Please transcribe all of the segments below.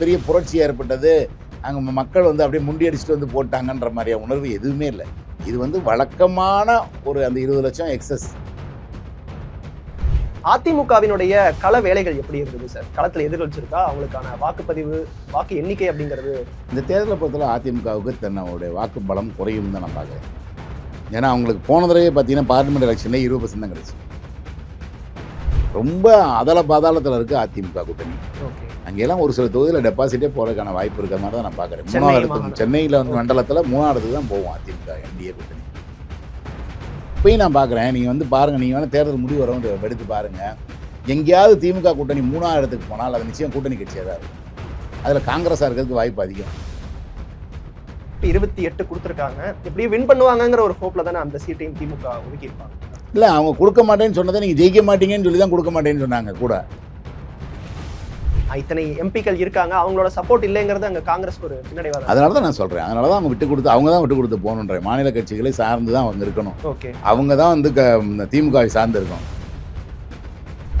பெரிய புரட்சி ஏற்பட்டது, அங்கே மக்கள் வந்து அப்படியே முண்டியடிச்சுட்டு வந்து போட்டாங்கன்ற மாதிரியான உணர்வு எதுவுமே இல்லை. இது வந்து வழக்கமான ஒரு அந்த 20 லட்சம் எக்ஸஸ். அதிமுகவினுடைய கள வேலைகள் எப்படி இருந்தது சார்? களத்தில் எதிர்கொள்ச்சிருக்கா? அவங்களுக்கான வாக்குப்பதிவு, வாக்கு எண்ணிக்கை அப்படிங்கிறது இந்த தேர்தலை பொறுத்தவரை அதிமுகவுக்கு தன்னுடைய வாக்கு பலம் குறையும் தான் நான் பார்க்குறேன். ஏன்னா அவங்களுக்கு போன தடவை பார்த்தீங்கன்னா பார்லிமெண்ட் எலெக்ஷனில் 20% தான் கிடச்சி. ரொம்ப அதல பாதாளத்தில் இருக்குது அதிமுக கூட்டணி. அங்கெல்லாம் ஒரு சில தொகுதியில் டெபாசிட்டே போகிறதுக்கான வாய்ப்பு இருக்கிற மாதிரி தான் நான் பார்க்குறேன். மூணாவது இடத்துக்கு சென்னையில் வந்து மண்டலத்தில் 3ஆவது இடத்துக்கு தான் போவோம் அதிமுக என்டிஏ கூட்டணி. இப்போயும் நான் பார்க்குறேன், நீங்கள் வந்து பாருங்கள், நீங்கள் வேணால் தேர்தல் முடிவு வரவங்க எடுத்து பாருங்கள், எங்கேயாவது திமுக கூட்டணி 3ஆவது இடத்துக்கு போனால் அது நிச்சயம் கூட்டணி கட்சியாக தான் இருக்கும். அதில் காங்கிரஸாக இருக்கிறதுக்கு வாய்ப்பு அதிகம். 28 கொடுத்துருக்காங்க, எப்படியும் வின் பண்ணுவாங்கங்கிற ஒரு ஹோப்பில் தானே அந்த சீட்டையும் திமுக ஒதுக்கியிருப்பாங்க. இல்லை, அவங்க கொடுக்க மாட்டேன்னு சொன்னதை நீங்கள் ஜெயிக்க மாட்டீங்கன்னு சொல்லி தான் கொடுக்க மாட்டேன்னு சொன்னாங்க கூட. இத்தனை எம்பிக்கள் இருக்காங்க, அவங்களோட சப்போர்ட் இல்லைங்கிறது அங்கே காங்கிரஸ்க்கு ஒரு பின்னடைவாக. அதனால தான் நான் சொல்கிறேன், அதனால தான் அவங்க விட்டு கொடுத்து, அவங்க தான் விட்டு கொடுத்து போகணுன்ற மாநில கட்சிகளை சார்ந்து தான் அவங்க இருக்கணும். ஓகே, அவங்க தான் வந்து திமுகவை சார்ந்து இருக்கணும்.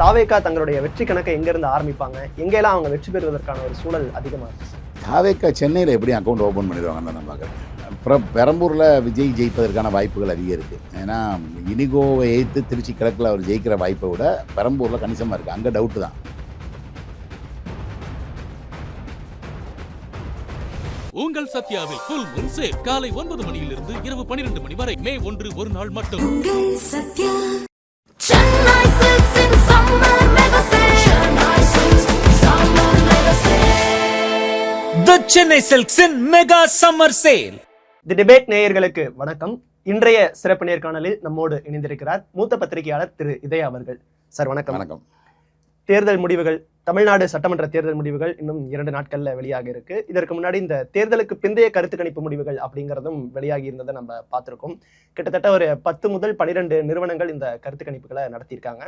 தாவேகா தங்களுடைய வெற்றி கணக்கை எங்கேருந்து ஆரம்பிப்பாங்க, எங்கெல்லாம் அவங்க வெற்றி பெறுவதற்கான ஒரு சூழல் அதிகமாக இருக்குது? தாவேகா சென்னையில் எப்படி அக்கௌண்ட் ஓப்பன் பண்ணிடுவாங்கன்னு தான் நான் பார்க்குறேன். அப்புறம் பெரம்பூரில் விஜய் ஜெயிப்பதற்கான வாய்ப்புகள் அதிகம் இருக்குது. ஏன்னா இனிகோவை எய்த்து திருச்சி கிழக்கில் அவர் ஜெயிக்கிற வாய்ப்பை விட பெரம்பூரில் கணிசமாக இருக்குது. அங்கே டவுட்டு தான். உங்கள் சத்யாவில் ஃபுல் மூன் சேல் காலை 9 மணியிலிருந்து இரவு 12 மணி வரை. மே 1 ஒரு நாள் மட்டும். The Chennai Silks in Mega Summer Sale. The debate நேயர்களுக்கு வணக்கம். இன்றைய சிறப்பு நேர்காணலில் நம்மோடு இணைந்திருக்கிறார் மூத்த பத்திரிகையாளர் திரு இதயா அவர்கள். சார் வணக்கம். வணக்கம். தேர்தல் முடிவுகள், தமிழ்நாடு சட்டமன்ற தேர்தல் முடிவுகள் இன்னும் 2 நாட்கள்ல வெளியாக இருக்கு. இதற்கு முன்னாடி இந்த தேர்தலுக்கு பிந்தைய கருத்து கணிப்பு முடிவுகள் அப்படிங்கிறதும் வெளியாகி இருந்ததை நம்ம பார்த்திருக்கோம். கிட்டத்தட்ட ஒரு 10 முதல் 12 நிறுவனங்கள் இந்த கருத்து கணிப்புகளை நடத்தியிருக்காங்க.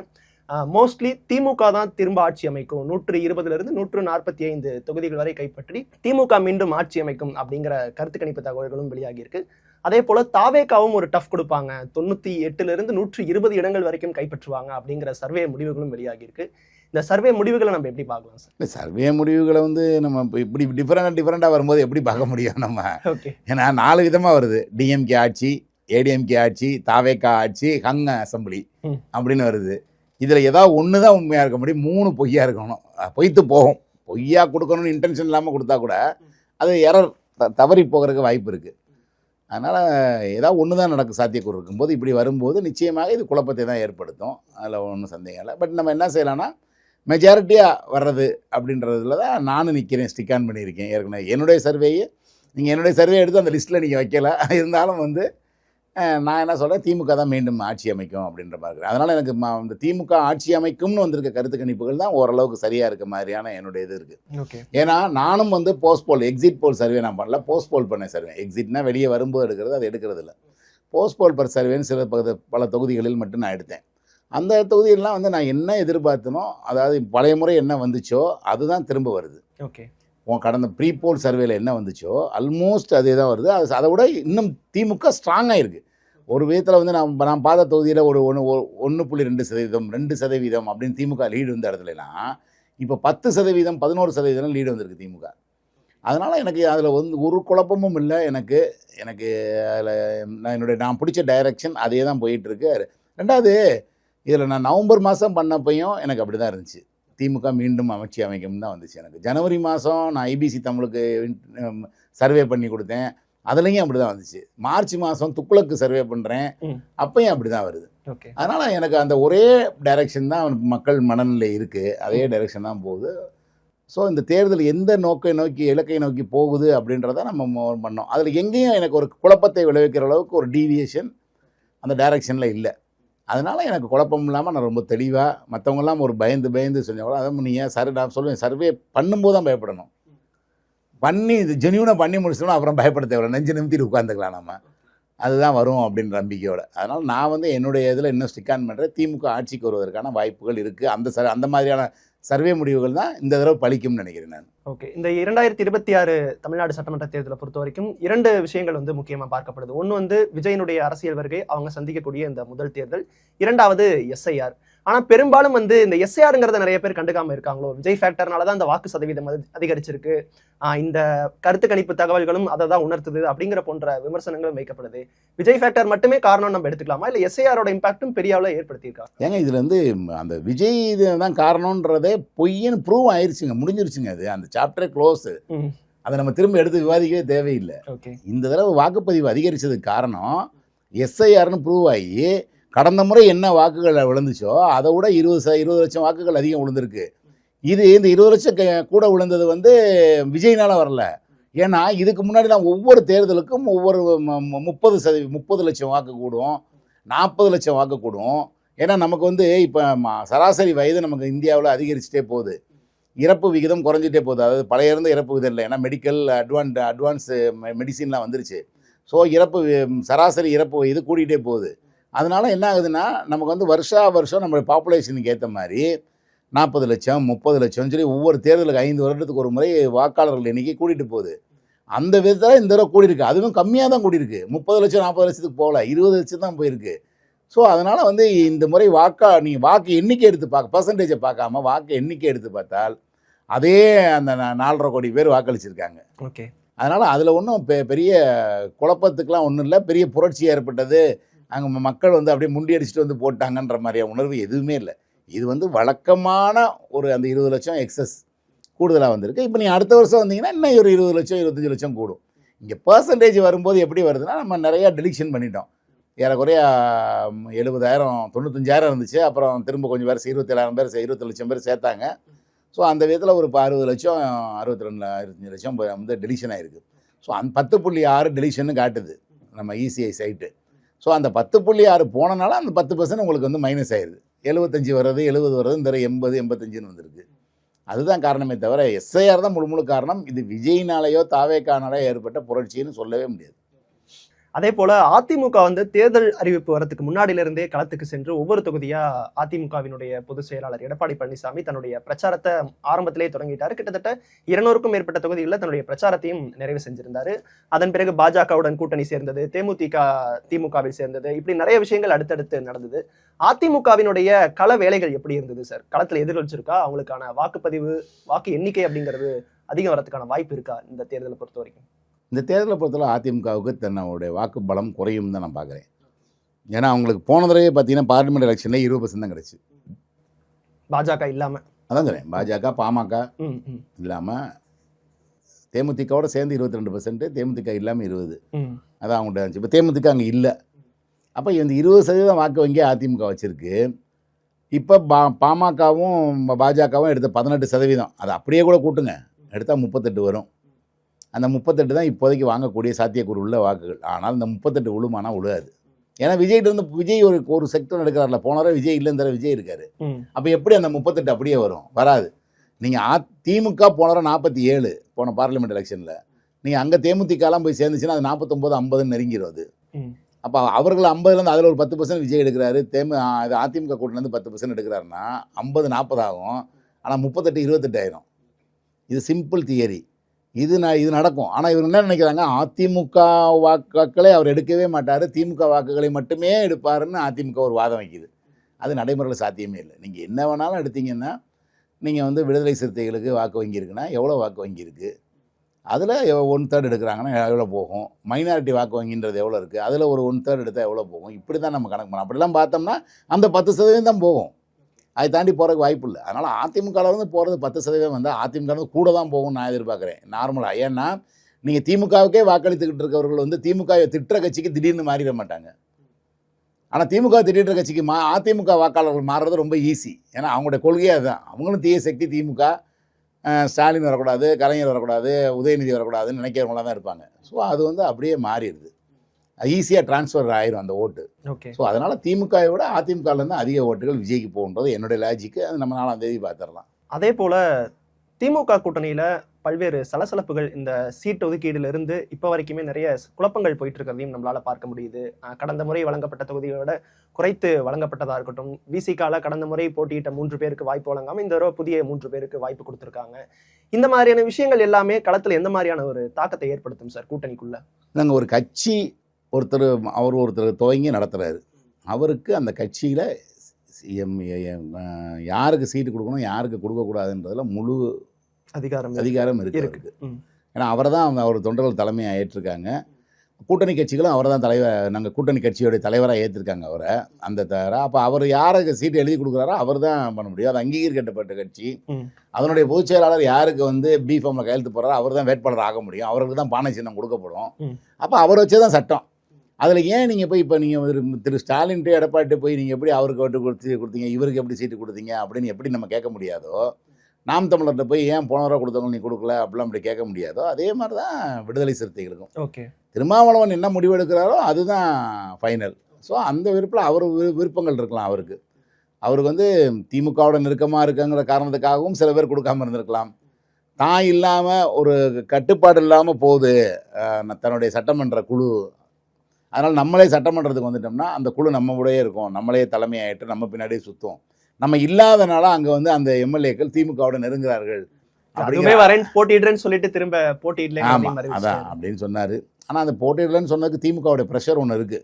மோஸ்ட்லி திமுக தான் திரும்ப ஆட்சி அமைக்கும், 120 145 தொகுதிகள் வரை கைப்பற்றி திமுக மீண்டும் ஆட்சி அமைக்கும் அப்படிங்கிற கருத்து கணிப்பு தகவல்களும் வெளியாகி இருக்கு. அதே போல தாவேகாவும் ஒரு டஃப் கொடுப்பாங்க, 98 120 இடங்கள் வரைக்கும் கைப்பற்றுவாங்க அப்படிங்கிற சர்வே முடிவுகளும் வெளியாகி இருக்கு. இந்த சர்வே முடிவுகளை நம்ம எப்படி பார்க்கலாம் சார்? இல்லை, சர்வே முடிவுகளை வந்து நம்ம இப்படி டிஃப்ரெண்டாக வரும்போது எப்படி பார்க்க முடியும் நம்ம? ஓகே, ஏன்னா 4 விதமாக வருது. டிஎம்கே ஆட்சி, ஏடிஎம்கே ஆட்சி, தாவேகா ஆட்சி, ஹங் அசம்பிளி அப்படின்னு வருது. இதில் ஏதாவது ஒன்று தான் உண்மையாக இருக்க முடியும், 3 பொய்யா இருக்கணும். பொய்த்து போகும். பொய்யா கொடுக்கணும்னு இன்டென்ஷன் இல்லாமல் கொடுத்தா கூட அது எரர் தவறி போகிறதுக்கு வாய்ப்பு இருக்குது. அதனால் ஏதாவது ஒன்று தான் நடக்க சாத்தியக்கூறு இருக்கும்போது இப்படி வரும்போது நிச்சயமாக இது குழப்பத்தை தான் ஏற்படுத்தும். அதில் ஒன்றும் சந்தேகம் இல்லை. பட் நம்ம என்ன செய்யலாம்னா, மெஜாரிட்டியாக வர்றது அப்படின்றதுல தான் நானும் நிற்கிறேன், ஸ்டிக் ஆன் பண்ணியிருக்கேன். ஏற்கனவே என்னுடைய சர்வேயை நீங்கள் என்னுடைய சர்வே எடுத்து அந்த லிஸ்ட்டில் நீங்கள் வைக்கல. இருந்தாலும் வந்து நான் என்ன சொல்கிறேன், திமுக தான் மீண்டும் ஆட்சி அமைக்கும் அப்படின்ற மாதிரி இருக்கிறேன். அதனால் எனக்கு இந்த திமுக ஆட்சி அமைக்கும்னு வந்திருக்க கருத்து கணிப்புகள் தான் ஓரளவுக்கு சரியாக இருக்க மாதிரியான என்னுடைய இது இருக்குது. ஓகே, ஏன்னா நானும் வந்து எக்ஸிட் போல் சர்வே நான் பண்ணல, போஸ்ட் போல் பண்ண சர்வே. எக்ஸிட்னா வெளியே வரும்போது எடுக்கிறது, அது எடுக்கிறது இல்லை. போஸ்ட் போல் பர் சர்வேன்னு சில பல தொகுதிகளில் மட்டும் நான் எடுத்தேன். அந்த தொகுதியெல்லாம் வந்து நான் என்ன எதிர்பார்த்தனோ, அதாவது பழைய முறை என்ன வந்துச்சோ அதுதான் திரும்ப வருது. ஓகே, கடந்த ப்ரீ போல் சர்வேல என்ன வந்துச்சோ ஆல்மோஸ்ட் அதே தான் வருது. அதை விட இன்னும் திமுக ஸ்ட்ராங்காக இருக்குது. ஒரு விதத்தில் வந்து நான் பார்த்த தொகுதியில் ஒரு 1.2%, 2% அப்படின்னு திமுக லீடு வந்த இடத்துலலாம் இப்போ 10%, 11% லீடு வந்திருக்கு திமுக. அதனால் எனக்கு அதில் வந்து ஒரு குழப்பமும் இல்லை. எனக்கு அதில் நான் பிடிச்ச டைரக்ஷன் அதே தான் போயிட்டுருக்கு. 2வது, இதில் நான் நவம்பர் மாதம் பண்ணப்பையும் எனக்கு அப்படி தான் இருந்துச்சு, திமுக மீண்டும் ஆட்சி அமைக்கும் தான் வந்துச்சு. எனக்கு ஜனவரி மாதம் நான் ஐபிசி தமிழுக்கு சர்வே பண்ணி கொடுத்தேன், அதுலேயும் அப்படி தான் வந்துச்சு. மார்ச் மாதம் துக்குளக்கு சர்வே பண்ணுறேன், அப்பையும் அப்படி தான் வருது. ஓகே, அதனால் எனக்கு அந்த ஒரே டைரெக்ஷன் தான் மக்கள் மனநிலை இருக்குது, அதே டைரெக்ஷன் தான் போகுது. ஸோ இந்த தேர்தல் எந்த இலக்கை நோக்கி போகுது அப்படின்றத நம்ம பண்ணோம். அதில் எங்கேயும் எனக்கு ஒரு குழப்பத்தை விளைவிக்கிற அளவுக்கு ஒரு டீவியேஷன் அந்த டைரெக்ஷனில் இல்லை. அதனால் எனக்கு குழப்பம் இல்லாமல் நான் ரொம்ப தெளிவாக, மற்றவங்கெல்லாம் ஒரு பயந்து சொன்னாங்களோ அதை நீங்கள் நான் சொல்லுவேன், சர்வே பண்ணும்போது தான் பயப்படணும். பண்ணி இது ஜென்யூனாக பண்ணி முடிச்சோம்னா அப்புறம் பயப்பட தேவையில்லை, நெஞ்சு நிமித்திட்டு உட்காந்துக்கலாம் நம்ம, அதுதான் வரும் அப்படின்ற நம்பிக்கையோடு. அதனால் நான் வந்து என்னுடைய இதில் இன்னும் ஸ்டிக் ஆன் பண்ணுறேன், திமுக ஆட்சிக்கு வருவதற்கான வாய்ப்புகள் இருக்குது. அந்த மாதிரியான சர்வே முடிவுகள் தான் இந்த தடவை பலிக்கும்னு நினைக்கிறேன் நான். ஓகே, இந்த 2026 தமிழ்நாடு சட்டமன்ற தேர்தலை பொறுத்த வரைக்கும் 2 விஷயங்கள் வந்து முக்கியமாக பார்க்கப்படுது. ஒன்று வந்து விஜயனுடைய அரசியல் வருகை, அவங்க சந்திக்கக்கூடிய இந்த முதல் தேர்தல். 2வது எஸ்ஐஆர். ஆனா பெரும்பாலும் வந்து இந்த எஸ்ஏஆருங்கிறத நிறைய பேர் கண்டுக்காம இருக்காங்களோ, விஜய் ஃபேக்டர்னாலதான் அந்த வாக்கு சதவீதம் அதிகரிச்சிருக்கு, இந்த கருத்து கணிப்பு தகவல்களும் அதை தான் உணர்த்துது அப்படிங்கிற போன்ற விமர்சனங்களும் வைக்கப்படுது. விஜய் ஃபேக்டர் மட்டுமே காரணம் நம்ம எடுத்துக்கலாமா, இல்ல எஸ்ஏஆரோட இம்பாக்டும் பெரிய அளவுல ஏற்படுத்தியிருக்கா? ஏங்க இதுல வந்து அந்த விஜய் இதுதான் காரணம்ன்றதே பொய்ன்னு ப்ரூவ் ஆயிருச்சுங்க, முடிஞ்சிருச்சுங்க. அது அந்த சாப்டரே க்ளோஸ். அதை நம்ம திரும்ப எடுத்து விவாதிக்கவே தேவையில்லை. இந்த தடவை வாக்குப்பதிவு அதிகரிச்சதுக்கு காரணம் எஸ்ஐஆர்னு ப்ரூவ் ஆகி கடந்த முறை என்ன வாக்குகள் விழுந்துச்சோ அதை விட 20 லட்சம் வாக்குகள் அதிகம் விழுந்திருக்கு. இது இந்த 20 லட்சம் கூட விழுந்தது வந்து விஜய்னால வரல. ஏன்னா இதுக்கு முன்னாடி நான் ஒவ்வொரு தேர்தலுக்கும் ஒவ்வொரு 30 லட்சம் வாக்கு கூடும், 40 லட்சம் வாக்கு கூடும். ஏன்னா நமக்கு வந்து இப்போ சராசரி வயது நமக்கு இந்தியாவில் அதிகரிச்சுட்டே போகுது, இறப்பு விகிதம் குறைஞ்சிட்டே போகுது. அதாவது பழைய இருந்த இறப்பு விகிதம் இல்லை, ஏன்னா மெடிக்கல் அட்வான்ஸ் மெடிசின்லாம் வந்துருச்சு. ஸோ சராசரி இறப்பு வயது கூட்டிகிட்டே போகுது. அதனால என்ன ஆகுதுன்னா நமக்கு வந்து வருஷம் நம்மளுடைய பாப்புலேஷனுக்கு ஏற்ற மாதிரி 40 லட்சம் 30 லட்சம்னு சொல்லி ஒவ்வொரு தேர்தலுக்கு 5 வருடத்துக்கு ஒரு முறை வாக்காளர்கள் எண்ணிக்கை கூட்டிகிட்டு போகுது. அந்த விதத்தில் இந்த தடவை கூடியிருக்கு. அதுவும் கம்மியாக தான் கூடியிருக்கு, 30 லட்சம் 40 லட்சத்துக்கு போகல, 20 லட்சம் தான் போயிருக்கு. ஸோ அதனால் வந்து இந்த முறை நீங்கள் வாக்கு எண்ணிக்கை எடுத்து பர்சன்டேஜை பார்க்காம வாக்கு எண்ணிக்கை எடுத்து பார்த்தால் அதே அந்த 4.5 கோடி பேர் வாக்களிச்சிருக்காங்க. ஓகே, அதனால் அதில் ஒன்றும் பெரிய குழப்பத்துக்கெலாம் ஒன்றும் இல்லை, பெரிய புரட்சி ஏற்பட்டது, அங்கே மக்கள் வந்து அப்படியே முண்டி அடிச்சுட்டு வந்து போட்டாங்கன்ற மாதிரியான உணர்வு எதுவுமே இல்லை. இது வந்து வழக்கமான ஒரு அந்த 20 லட்சம் எக்ஸஸ் கூடுதலாக வந்திருக்கு. இப்போ நீங்கள் அடுத்த வருஷம் வந்தீங்கன்னா இன்னும் ஒரு 20 லட்சம் 25 லட்சம் கூடும். இங்கே பர்சன்டேஜ் வரும்போது எப்படி வருதுன்னா நம்ம நிறையா டெலிஷன் பண்ணிட்டோம். ஏறக்குறைய 70,000 95,000 இருந்துச்சு, அப்புறம் திரும்ப கொஞ்சம் பேர் 27,000 பேர் 20 லட்சம் பேர் சேர்த்தாங்க. ஸோ அந்த விதத்தில் ஒரு 60 லட்சம் 62 லட்சம் வந்து டெலிஷன் ஆகிருக்கு. ஸோ அந்த 10.6 டெலிஷன்னு காட்டுது நம்ம இசிஐ சைட்டு. ஸோ அந்த 10.6 போனனால அந்த 10% உங்களுக்கு வந்து மைனஸ் ஆயிடுது. 75 வர்றது 70 வர்றது இந்த 80 85ன்னு வந்திருக்கு. அதுதான் காரணமே தவிர எஸ்ஐஆர் தான் முழு காரணம். இது விஜய்னாலேயோ தாவேக்கானாலேயோ ஏற்பட்ட புரட்சின்னு சொல்லவே முடியாது. அதே போல அதிமுக வந்து தேர்தல் அறிவிப்பு வரதுக்கு முன்னாடியில இருந்தே களத்துக்கு சென்று ஒவ்வொரு தொகுதியா அதிமுகவினுடைய பொதுச் செயலாளர் எடப்பாடி பழனிசாமி தன்னுடைய பிரச்சாரத்தை ஆரம்பத்திலேயே தொடங்கிட்டாரு. கிட்டத்தட்ட 200க்கும் மேற்பட்ட தொகுதிகளில் தன்னுடைய பிரச்சாரத்தையும் நிறைவு செஞ்சிருந்தாரு. அதன் பிறகு பாஜகவுடன் கூட்டணி சேர்ந்தது, திமுகவில் சேர்ந்தது, இப்படி நிறைய விஷயங்கள் அடுத்தடுத்து நடந்தது. அதிமுகவினுடைய கள வேலைகள் எப்படி இருந்தது சார்? களத்தில் எதிரொலிச்சிருக்கா? அவங்களுக்கான வாக்குப்பதிவு வாக்கு எண்ணிக்கை அப்படிங்கிறது அதிகம் வரதுக்கான வாய்ப்பு இருக்கா இந்த தேர்தலை பொறுத்த வரைக்கும்? இந்த தேர்தலை பொறுத்தவரை அதிமுகவுக்கு தன்னுடைய வாக்கு பலம் குறையும் தான் நான் பார்க்குறேன். ஏன்னா அவங்களுக்கு போன தடவை பார்த்தீங்கன்னா பார்லிமெண்ட் எலெக்ஷனில் 20% தான் கிடச்சி, பாஜக இல்லாமல். அதான் சொல்கிறேன், பாஜக பாமக இல்லாமல் தேமுதிகவோட சேர்ந்து 22%, தேமுதிக இல்லாமல் 20, அதான் அவங்கள்ட்ட இருந்துச்சு. இப்போ தேமுதிக அங்கே இல்லை. அப்போ இந்த 20% வாக்கு வங்கி அதிமுக வச்சுருக்கு. இப்போ பாமகவும் பாஜகவும் எடுத்த 18%, அது அப்படியே கூட கூட்டுங்க, எடுத்தால் 38 வரும். அந்த 38 தான் இப்போதைக்கு வாங்கக்கூடிய சாத்தியக்கூறு உள்ள வாக்குகள். ஆனால் இந்த 38 விழுமானா விழுகாது. ஏன்னா விஜய்கிட்ட இருந்து விஜய் ஒரு செக்டர் எடுக்கிறார்ல, போனவரை விஜய் இல்லைன்னு தர விஜய் இருக்காரு. அப்போ எப்படி அந்த 38 அப்படியே வரும்? வராது. நீங்கள் திமுக போனவரை 47 போன பார்லிமெண்ட் எலெக்ஷனில், நீங்கள் அங்கே தேமுதிகலாம் போய் சேர்ந்துச்சுன்னா அது 49 50 நெருங்கிடும். அது அப்போ அவர்கள் 50லேருந்து அதில் ஒரு 10% விஜய் எடுக்கிறாரு, அதிமுக கூட்டிலேருந்து 10% எடுக்கிறாருன்னா 50 40 ஆகும். ஆனால் 38 28 ஆயிரும். இது சிம்பிள் தியரி. இது நடக்கும். ஆனால் இவர் என்ன நினைக்கிறாங்க, அதிமுக வாக்குகளை அவர் எடுக்கவே மாட்டார், திமுக வாக்குகளை மட்டுமே எடுப்பாருன்னு அதிமுக ஒரு வாதம் வைக்குது. அது நடைமுறையில் சாத்தியமே இல்லை. நீங்கள் என்ன வேணாலும் எடுத்தீங்கன்னா, நீங்கள் வந்து விடுதலை சிறுத்தைகளுக்கு வாக்கு வங்கி இருக்குன்னா எவ்வளோ வாக்கு வங்கி இருக்குது, அதில் 1/3 எடுக்கிறாங்கன்னா எவ்வளோ போகும், மைனாரிட்டி வாக்கு வங்கின்றது எவ்வளோ இருக்குது, அதில் ஒரு 1/3 எடுத்தால் எவ்வளோ போகும், இப்படி தான் நம்ம கணக்கு பண்ணோம். அப்படிலாம் பார்த்தோம்னா அந்த 10% தான் போகும், அதை தாண்டி போகிறதுக்கு வாய்ப்பு இல்லை. அதனால் அதிமுகவிலேருந்து போகிறது 10% வந்தால் அதிமுகலேருந்து கூட தான் போகும்னு நான் எதிர்பார்க்குறேன் நார்மலாக. ஏன்னா நீங்கள் திமுகவுக்கே வாக்களித்துக்கிட்டு இருக்கவர்கள் வந்து திமுகவை திட்டுற கட்சிக்கு திடீர்னு மாறிட மாட்டாங்க. ஆனால் திமுக திடீர்ற கட்சிக்கு அதிமுக வாக்காளர்கள் மாறுறது ரொம்ப ஈஸி. ஏன்னா அவங்களுடைய கொள்கையே அதுதான். அவங்களும் தீய சக்தி திமுக, ஸ்டாலின் வரக்கூடாது, கலைஞர் வரக்கூடாது, உதயநிதி வரக்கூடாதுன்னு நினைக்கிறவங்களாம் தான் இருப்பாங்க. ஸோ அது வந்து அப்படியே மாறிடுது, ஈஸியாக டிரான்ஸ்ஃபர் ஆயிரும் அந்த ஓட்டு. ஓகே. ஸோ அதனால் திமுகவை விட அதிமுகலேருந்து அதிக ஓட்டுகள் விஜய்க்கு போகுன்றது என்னுடைய லாஜிக்கு. அது நம்ம 4ஆம் தேதி பார்த்துடலாம். அதே போல் திமுக கூட்டணியில் பல்வேறு சலசலப்புகள் இந்த சீட் ஒதுக்கீடுலேருந்து இப்போ வரைக்குமே நிறைய குழப்பங்கள் போயிட்டு இருக்கிறதையும் நம்மளால் பார்க்க முடியுது. கடந்த முறை வழங்கப்பட்ட தொகுதியோட குறைத்து வழங்கப்பட்டதாக இருக்கட்டும், விசிகால கடந்த முறை போட்டியிட்ட 3 பேருக்கு வாய்ப்பு வழங்காமல் இந்த தடவை புதிய 3 பேருக்கு வாய்ப்பு கொடுத்துருக்காங்க. இந்த மாதிரியான விஷயங்கள் எல்லாமே களத்தில் எந்த மாதிரியான ஒரு தாக்கத்தை ஏற்படுத்தும் சார் கூட்டணிக்குள்ள? நாங்கள் ஒரு கட்சி ஒருத்தர் துவங்கி நடத்துகிறாரு, அவருக்கு அந்த கட்சியில் சிஎம் யாருக்கு சீட்டு கொடுக்கணும் யாருக்கு கொடுக்கக்கூடாதுன்றதுல முழு அதிகாரம் இருக்கு அவருக்கு. ஏன்னா அவரை தான் அவர் தொண்டர்கள் தலைமையாக ஏற்றிருக்காங்க. கூட்டணி கட்சிகளும் அவரை தான் நாங்கள் கூட்டணி கட்சியோடைய தலைவராக ஏற்றிருக்காங்க அவரை. அந்த அப்போ அவர் யாருக்கு சீட்டு எழுதி கொடுக்குறாரோ அவர் தான் பண்ண முடியும். அது அங்கீகரிக்கப்பட்ட கட்சி. அதனுடைய பொதுச் செயலாளர் யாருக்கு வந்து பிஃபார்மில் கையெழுத்து போடுறாரோ அவர் தான் வேட்பாளர் ஆக முடியும். அவருக்கு தான் பானை சின்னம் கொடுக்கப்படும். அப்போ அவர் வச்சே தான் சட்டம். அதில் ஏன் நீங்கள் போய் இப்போ நீங்கள் திரு ஸ்டாலின்ட்டு எடப்பாடி போய் நீங்கள் எப்படி அவருக்கு ஓட்டு கொடுத்தீங்க இவருக்கு எப்படி சீட்டு கொடுத்தீங்க அப்படின்னு எப்படி நம்ம கேட்க முடியாதோ, நாம் தமிழர்கிட்ட போய் ஏன் போன தடவை கொடுத்தவங்க நீ கொடுக்கல அப்படிலாம் அப்படி கேட்க முடியாதோ, அதே மாதிரி தான் விடுதலை சிறுத்தைகளுக்கும். ஓகே, திருமாவளவன் என்ன முடிவு எடுக்கிறாரோ அதுதான் ஃபைனல். ஸோ அந்த விருப்பில் அவர் விருப்பங்கள் இருக்கலாம். அவருக்கு வந்து திமுகவோட நெருக்கமாக இருக்குங்கிற காரணத்துக்காகவும் சில பேர் கொடுக்காமல் இருந்திருக்கலாம். தான் இல்லாமல் ஒரு கட்டுப்பாடு இல்லாமல் போகுது தன்னுடைய சட்டமன்ற குழு, அதனால் நம்மளே சட்டமன்றத்துக்கு வந்துட்டோம்னா அந்த குழு நம்ம கூடயே இருக்கும், நம்மளே தலைமையாயிட்டு நம்ம பின்னாடியே சுற்றும். நம்ம இல்லாதனால அங்கே வந்து அந்த எம்எல்ஏக்கள் திமுகவோட நெருங்குறார்கள் போட்டிடுறேன்னு சொல்லிட்டு திரும்ப போட்டியிடல. ஆமாம், அதான் அப்படின்னு சொன்னார். ஆனால் அந்த போட்டியிடலன்னு சொன்னதுக்கு திமுகவோட ப்ரெஷர் ஒன்று இருக்குது.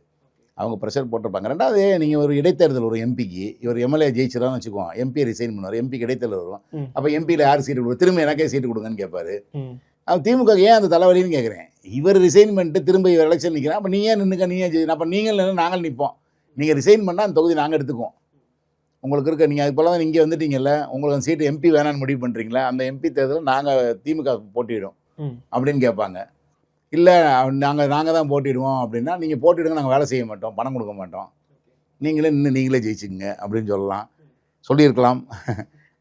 அவங்க ப்ரெஷர் போட்டிருப்பாங்க. ரெண்டாவது நீங்கள் ஒரு இடைத்தேர்தல் ஒரு எம்பிக்கு இவர் எம்எல்ஏ ஜெயிச்சிடான்னு வச்சுக்குவோம், எம்பி ரிசைன் பண்ணுவார், எம்பிக்கு இடைத்தேர்தல் வரும். அப்போ எம்பியில் யார் சீட்டு கொடுக்கும், திரும்ப எனக்கே சீட்டு கொடுங்கன்னு கேட்பாரு. அது திமுக ஏன் அந்த தலைவலின்னு கேட்குறேன். இவர் ரிசைன் பண்ணிட்டு திரும்ப இவர் எலெக்ஷன் நிற்கிறேன். அப்போ நீயே நின்றுக்க, நீயே அப்போ நீங்கள் நின்று நாங்கள் நிற்போம். நீங்கள் ரிசைன் பண்ணால் அந்த தொகுதி நாங்கள் எடுத்துக்குவோம். உங்களுக்கு இருக்க நீங்கள் அது போல தான் இங்கே வந்துட்டீங்கல்ல, உங்களுக்கு அந்த சீட்டு எம்பி வேணான்னு முடிவு பண்ணுறீங்களா, அந்த எம்பி தேர்தலில் நாங்கள் திமுக போட்டியிடும் அப்படின்னு கேட்பாங்க. இல்லை நாங்கள் தான் போட்டிடுவோம் அப்படின்னா, நீங்கள் போட்டிடுங்க, நாங்கள் வேலை செய்ய மாட்டோம், பணம் கொடுக்க மாட்டோம், நீங்களே ஜெயிச்சுங்க அப்படின்னு சொல்லியிருக்கலாம்.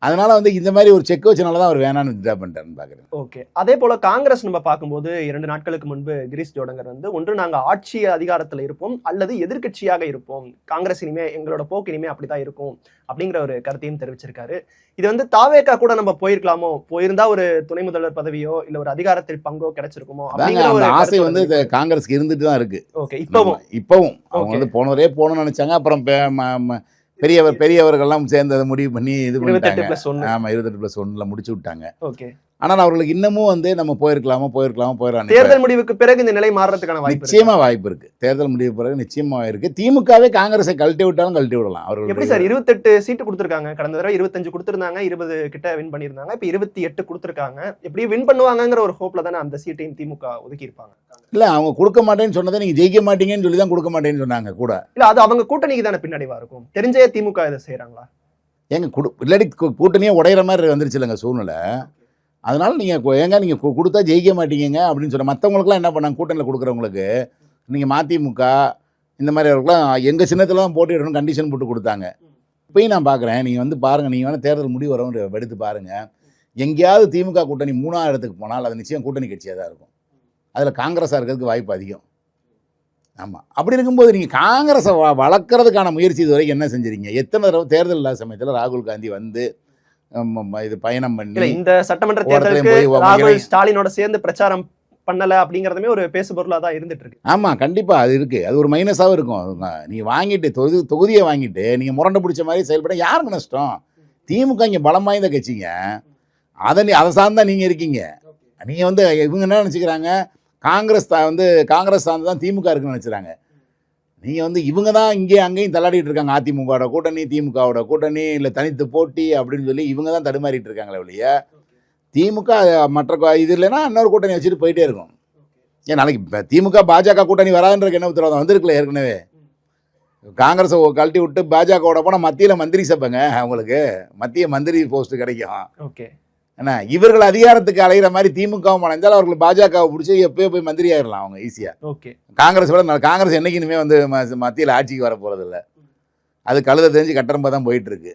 அதனால வந்து இந்த மாதிரி ஒரு செக் வச்சனால தான் அவர் வேணான்னு வித்ட்ரா பண்ணிட்டாருன்னு பார்க்குறேன். ஓகே, அதே போல காங்கிரஸ் நம்ம பார்க்கும்போது 2 நாட்களுக்கு முன்பு கிரீஷ் ஜோடங்கர் வந்து ஒன்று நாங்கள் ஆட்சி அதிகாரத்தில் இருப்போம் அல்லது எதிர்கட்சியாக இருப்போம், காங்கிரஸ் இனிமே எங்களோட போக்கு இனிமே அப்படிதான் இருக்கும் அப்படிங்கிற ஒரு கருத்தையும் தெரிவிச்சிருக்காரு. இது வந்து தாவேகா கூட நம்ம போயிருக்கலாமோ, போயிருந்தா ஒரு துணை முதல்வர் பதவியோ இல்ல ஒரு அதிகாரத்தில் பங்கோ கிடைச்சிருக்குமோ அப்படிங்கிற ஒரு ஆசை வந்து காங்கிரஸ்க்கு இருந்துட்டு தான் இருக்கு. ஓகே, இப்பவும் அவங்க வந்து போனவரே நினைச்சாங்க. அப்புறம் பெரியவர்கள்லாம் சேர்ந்து அதை முடிவு பண்ணி இது பண்ணிட்டாங்க. 28+1 முடிச்சு விட்டாங்க. ஓகே, ஆனால் அவர்களுக்கு இன்னமும் வந்து நம்ம போயிருக்கலாமோ போயிடலாம். தேர்தல் முடிவுக்கு பிறகு இந்த நிலை மாறுறதுக்கான வாய்ப்பு நிச்சயமா வாய்ப்பு இருக்கு. தேர்தல் முடிவு பிறகு நிச்சயமா இருக்கு. திமுகவே காங்கிரஸை கழட்டி விட்டாலும் கழட்டி விடலாம். அவர்கள் எப்படி சார் 28 சீட்டு கொடுத்துருக்காங்க, கடந்த தடவை 25 கொடுத்துருந்தாங்க, 20 கிட்ட வின் பண்ணியிருந்தாங்க, இப்போ 28 கொடுத்துருக்காங்க. எப்படி வின் பண்ணுவாங்கிற ஒரு ஹோப்ல தானே அந்த சீட்டையும் திமுக ஒதுக்கி இருப்பாங்க. இல்ல, அவங்க கொடுக்க மாட்டேன்னு சொன்னதை நீங்க ஜெயிக்க மாட்டீங்கன்னு சொல்லி தான் கொடுக்க மாட்டேன்னு சொன்னாங்க கூட. இல்ல, அது அவங்க கூட்டணிக்கு தானே பின்னாடிவா இருக்கும். தெரிஞ்சே திமுக இதை செய்யறாங்களா? இல்லாட்டி கூட்டணியே உடையிற மாதிரி வந்துருச்சு இல்லைங்க சூழ்நிலை. அதனால நீங்கள் கொடுத்தா ஜெயிக்க மாட்டீங்க அப்படின்னு சொன்ன மற்றவங்களுக்குலாம் என்ன பண்ணாங்க, கூட்டணியில் கொடுக்குறவங்களுக்கு நீங்கள் மதிமுக இந்த மாதிரி அவர்களுக்குலாம் எங்கள் சின்னத்தில் தான் போட்டிடணும் கண்டிஷன் போட்டு கொடுத்தாங்க. இப்போயும் நான் பார்க்குறேன், நீங்கள் வந்து பாருங்கள், நீங்கள் வேணால் தேர்தல் முடிவு வரவும் எடுத்து பாருங்கள். எங்கேயாவது திமுக கூட்டணி 3ஆவது இடத்துக்கு போனால் அது நிச்சயம் கூட்டணி கட்சியாக தான் இருக்கும். அதில் காங்கிரஸாக இருக்கிறதுக்கு வாய்ப்பு அதிகம். ஆமாம், அப்படி இருக்கும்போது நீங்கள் காங்கிரஸை வளர்க்குறதுக்கான முயற்சி இது வரைக்கும் என்ன செஞ்சுறீங்க? எத்தனை தடவை தேர்தல் இல்லாத சமயத்தில் ராகுல் காந்தி வந்து இது பயணம் பண்ணி இந்த சட்டமன்ற தேர்தலுக்கு ராகுல் ஸ்டாலினோட சேர்ந்து பிரச்சாரம் பண்ணல அப்படிங்கறதுமே ஒரு பேசுபொருளா தான் இருந்துட்டு இருக்கு. ஆமா, கண்டிப்பா அது இருக்கு. அது ஒரு மைனஸாவும் இருக்கும். நீங்க வாங்கிட்டு தொகுதியை வாங்கிட்டு நீங்க முரண்டை பிடிச்ச மாதிரி செயல்பட யாருக்கு நஷ்டம்? திமுக இங்க பலம் வாய்ந்த கட்சிங்க. அதை சார்ந்தா நீங்க இருக்கீங்க. நீங்க வந்து இவங்க என்ன நினைச்சுக்கிறாங்க, காங்கிரஸ் சார்ந்து தான் திமுக இருக்குன்னு நினைச்சுறாங்க. நீங்கள் வந்து இவங்க தான் இங்கே அங்கேயும் தள்ளாடிட்டு இருக்காங்க. அதிமுகவோட கூட்டணி, திமுகவோட கூட்டணி, இல்லை தனித்து போட்டி அப்படின்னு சொல்லி இவங்க தான் தடுமாறிட்டு இருக்காங்களே ஒழிய திமுக மற்ற இது இல்லைன்னா இன்னொரு கூட்டணி வச்சுட்டு போயிட்டே இருக்கும். ஏன் நாளைக்கு திமுக பாஜக கூட்டணி வராதுன்றதுக்கு என்ன உத்தரவாதம் வந்திருக்குல்ல ஏற்கனவே. காங்கிரஸை கழட்டி விட்டு பாஜகவோட போனால் மத்தியில் மந்திரி சபைங்க, அவங்களுக்கு மத்திய மந்திரி போஸ்ட் கிடைக்கும். ஓகே, ஏன்னா இவர்கள் அதிகாரத்துக்கு அலைகிற மாதிரி திமுகவும் அலைஞ்சால் அவர்கள் பாஜகவை பிடிச்சி எப்பயோ போய் மந்திரி ஆயிடலாம் அவங்க ஈஸியாக. ஓகே, காங்கிரஸ் என்னைக்கு இனிமேல் வந்து மத்தியில் ஆட்சிக்கு வர போகிறது இல்லை. அது கழுத தெரிஞ்சு கட்டரம்பா தான் போயிட்டுருக்கு.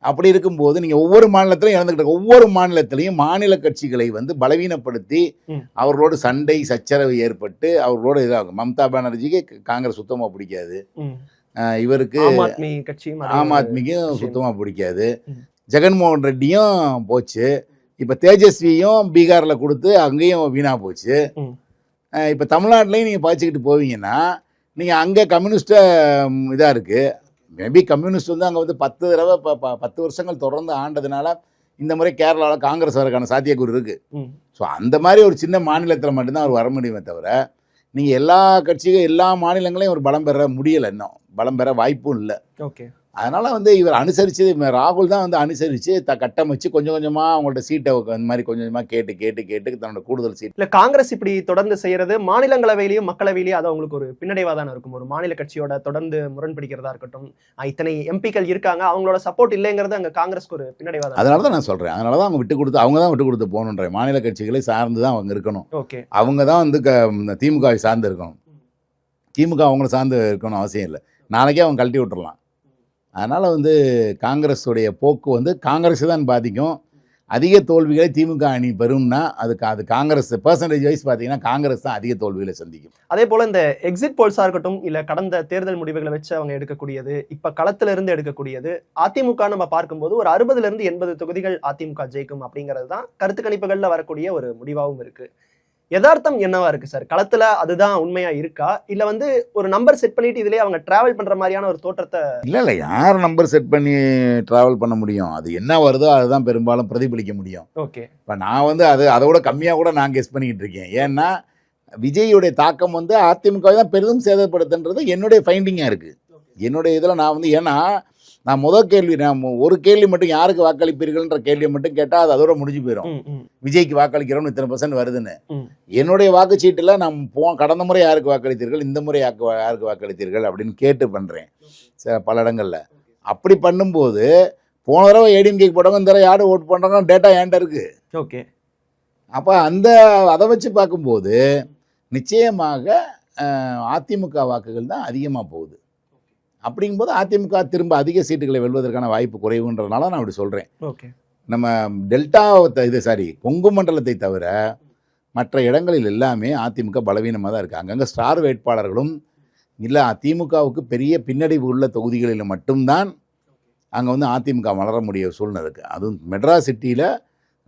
அப்படி இருக்கும்போது நீங்கள் ஒவ்வொரு மாநிலத்திலையும் இறந்துக்கிட்டு ஒவ்வொரு மாநிலத்திலையும் மாநில கட்சிகளை வந்து பலவீனப்படுத்தி அவர்களோடு சண்டை சச்சரவு ஏற்பட்டு அவர்களோட இதாகும். மம்தா பானர்ஜிக்கு காங்கிரஸ் சுத்தமாக பிடிக்காது, இவருக்கு ஆம் ஆத்மிக்கும் சுத்தமாக பிடிக்காது, ஜெகன்மோகன் ரெட்டியும் போச்சு, இப்போ தேஜஸ்வியும் பீகாரில் கொடுத்து அங்கேயும் வீணாக போச்சு. இப்போ தமிழ்நாட்டிலையும் நீங்கள் பாய்ச்சிக்கிட்டு போவீங்கன்னா நீங்கள் அங்கே கம்யூனிஸ்ட்டாக இதாக இருக்குது. மேபி கம்யூனிஸ்ட் வந்து அங்கே வந்து 10 தடவை 10 வருஷங்கள் தொடர்ந்து ஆண்டதுனால இந்த முறை கேரளாவில் காங்கிரஸ் வரக்கான சாத்தியக்கூறு இருக்குது. ஸோ அந்த மாதிரி ஒரு சின்ன மாநிலத்தில் மட்டும்தான் அவர் வர முடியுமே தவிர நீங்கள் எல்லா கட்சிகள் எல்லா மாநிலங்களையும் ஒரு பலம் பெற முடியலை, இன்னும் பலம் பெற வாய்ப்பும் இல்லை. ஓகே, அதனால வந்து இவர் அனுசரிச்சு ராகுல் தான் வந்து அனுசரிச்சு கட்டமைச்சு கொஞ்சம் கொஞ்சமா அவங்கள்ட்ட சீட்டை அந்த மாதிரி கொஞ்சம் கொஞ்சமா கேட்டு தன்னோட கூடுதல் சீட். இல்ல காங்கிரஸ் இப்படி தொடர்ந்து செய்யறது மாநிலங்களவையிலையும் மக்களவையிலையும் அது அவங்களுக்கு ஒரு பின்னடைவா தானே இருக்கும். ஒரு மாநில கட்சியோட தொடர்ந்து முரண்பிடிக்கிறதா இருக்கட்டும், இத்தனை எம்பிக்கள் இருக்காங்க, அவங்களோட சப்போர்ட் இல்லைங்கிறது அங்க காங்கிரஸ்க்கு ஒரு பின்னடைவா தான். அதனால தான் நான் சொல்றேன், அதனால தான் அவங்க தான் விட்டு கொடுத்து போகணுன்ற மாநில கட்சிகளை சார்ந்து தான் அவங்க இருக்கணும். ஓகே, அவங்க தான் வந்து திமுகவை சார்ந்து இருக்கணும். திமுக அவங்கள சார்ந்து இருக்கணும் அவசியம் இல்லை. நாளைக்கே அவங்க கழட்டி விட்டுறலாம். அதனால் வந்து காங்கிரஸுடைய போக்கு வந்து காங்கிரஸ் தான் பாதிக்கும். அதிக தோல்விகளை திமுக அணி பெறும்னா அது காங்கிரஸ் பர்சன்டேஜ் வைஸ் பார்த்தீங்கன்னா காங்கிரஸ் தான் அதிக தோல்விகளை சந்திக்கும். அதே போல இந்த எக்ஸிட் போல்ஸா இருக்கட்டும், இல்ல கடந்த தேர்தல் முடிவுகளை வச்சு அவங்க எடுக்கக்கூடியது, இப்ப களத்துல இருந்து எடுக்கக்கூடியது, அதிமுக நம்ம பார்க்கும்போது ஒரு 60-80 தொகுதிகள் அதிமுக ஜெயிக்கும் அப்படிங்கிறது தான் கருத்து கணிப்புகள்ல வரக்கூடிய ஒரு முடிவாகவும் இருக்கு. யதார்த்தம் என்னவா இருக்கு சார்? களத்துல அதுதான் உண்மையா இருக்கா, இல்ல வந்து ஒரு நம்பர் செட் பண்ணிட்டு இதுலயே அவங்க டிராவல் பண்ற மாதிரியான ஒரு தோற்றத்தை? இல்லை யார் நம்பர் செட் பண்ணி டிராவல் பண்ண முடியும்? அது என்ன வருதோ அதுதான் பெரும்பாலும் பிரதிபலிக்க முடியும். ஓகே, இப்போ நான் வந்து அதோட கம்மியாக கூட நான் கெஸ் பண்ணிக்கிட்டு இருக்கேன். ஏன்னா விஜயுடைய தாக்கம் வந்து அதிமுக தான் பெரிதும் சேதப்படுத்துன்றது என்னுடைய ஃபைண்டிங்காக இருக்குது. என்னுடைய இதில் நான் வந்து ஏன்னா நான் ஒரு கேள்வி மட்டும் யாருக்கு வாக்களிப்பீர்கள்ன்ற கேள்வியை மட்டும் கேட்டால் அது அதோட முடிஞ்சு போயிடும். விஜய்க்கு வாக்களிக்கிறோம்னு இத்தனை % வருதுன்னு. என்னுடைய வாக்குச்சீட்டில் நான் கடந்த முறை யாருக்கு வாக்களித்தீர்கள், இந்த முறை யாருக்கு வாக்களித்தீர்கள் அப்படின்னு கேட்டு பண்ணுறேன் பல இடங்களில். அப்படி பண்ணும்போது போன தடவை ஏடிஎம்கேக்கு போட்டவங்க இந்த தடவை யார் ஓட் பண்ணுறாங்க டேட்டா ஏன்ட்ட இருக்குது. ஓகே, அப்போ அதை வச்சு பார்க்கும்போது நிச்சயமாக அதிமுக வாக்குகள் தான் அதிகமாக போகுது. அப்படிங்கும்போது அதிமுக திரும்ப அதிக சீட்டுகளை வெல்வதற்கான வாய்ப்பு குறைவுன்றதுனால நான் அப்படி சொல்கிறேன். ஓகே, நம்ம கொங்கு மண்டலத்தை தவிர மற்ற இடங்களில் எல்லாமே அதிமுக பலவீனமாக தான் இருக்குது. அங்கங்கே ஸ்டார் வேட்பாளர்களும் இல்லை, திமுகவுக்கு பெரிய பின்னடைவு உள்ள தொகுதிகளில் மட்டும்தான் அங்கே வந்து அதிமுக வளர முடிய சூழ்நிலை இருக்குது. அதுவும் மெட்ராஸ் சிட்டியில்